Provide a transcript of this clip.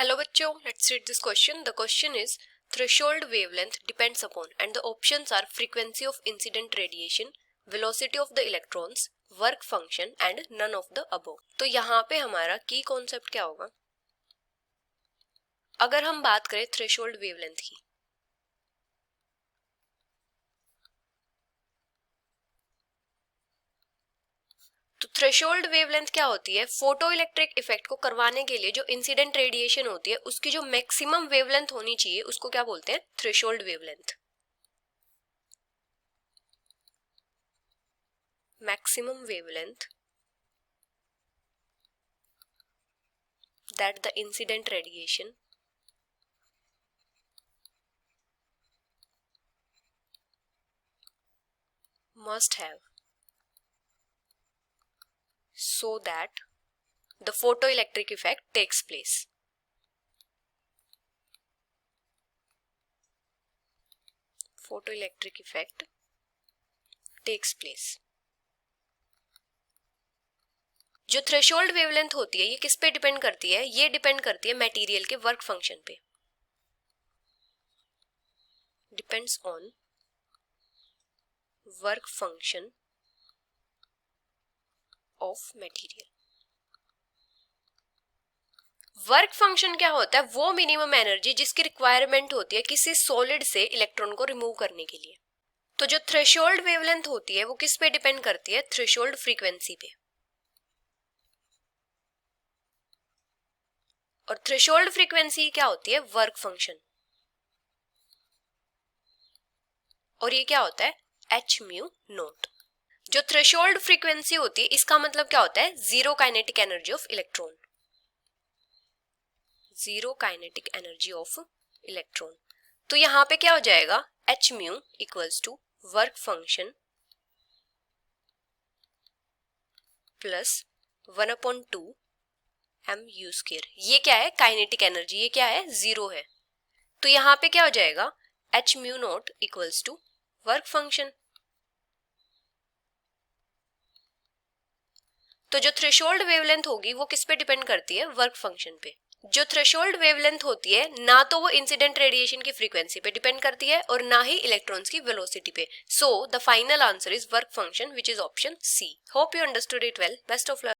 Hello बच्चों, let's read this question. The question is threshold wavelength depends upon and the options are frequency of incident radiation, velocity of the electrons, work function and none of the above. तो यहाँ पे हमारा की concept क्या होगा? अगर हम बात करें थ्रेशोल्ड वेवलेंथ की, तो थ्रेशोल्ड वेवलेंथ क्या होती है? फोटो इलेक्ट्रिक इफेक्ट को करवाने के लिए जो इंसिडेंट रेडिएशन होती है उसकी जो मैक्सिमम वेवलेंथ होनी चाहिए उसको क्या बोलते हैं? Threshold wavelength. Maximum wavelength that the incident radiation must have so that the photoelectric effect takes place. Photoelectric effect takes place. जो थ्रेशोल्ड वेवलेंथ होती है ये किस पे डिपेंड करती है? ये डिपेंड करती है मटेरियल के वर्क फंक्शन पे. Depends on work function of material. Work function क्या होता है? वो मिनिमम एनर्जी जिसकी रिक्वायरमेंट होती है किसी सॉलिड से इलेक्ट्रॉन को रिमूव करने के लिए. तो जो थ्रेशोल्ड वेवलेंथ होती है वो किस पे डिपेंड करती है? थ्रेशोल्ड फ्रीक्वेंसी पे. और थ्रेशोल्ड फ्रीक्वेंसी क्या होती है? Work function. और ये क्या होता है? H mu naught. जो थ्रेशोल्ड फ्रीक्वेंसी होती है इसका मतलब क्या होता है? Zero kinetic energy of electron. Zero kinetic energy of electron. तो यहां पे क्या हो जाएगा? H mu equals to work function plus 1/2 m u square. ये क्या है? Kinetic energy. ये क्या है? जीरो है. तो यहां पे क्या हो जाएगा? H mu naught equals to work function. तो जो थ्रेशोल्ड वेवलेंथ होगी वो किस पे डिपेंड करती है? वर्क फंक्शन पे. जो थ्रेशोल्ड वेवलेंथ होती है ना तो वो इंसिडेंट रेडिएशन की फ्रीक्वेंसी पे डिपेंड करती है और ना ही इलेक्ट्रॉन्स की वेलोसिटी पे. So the final answer is work function, which is option C. Hope you understood it well. Best of luck.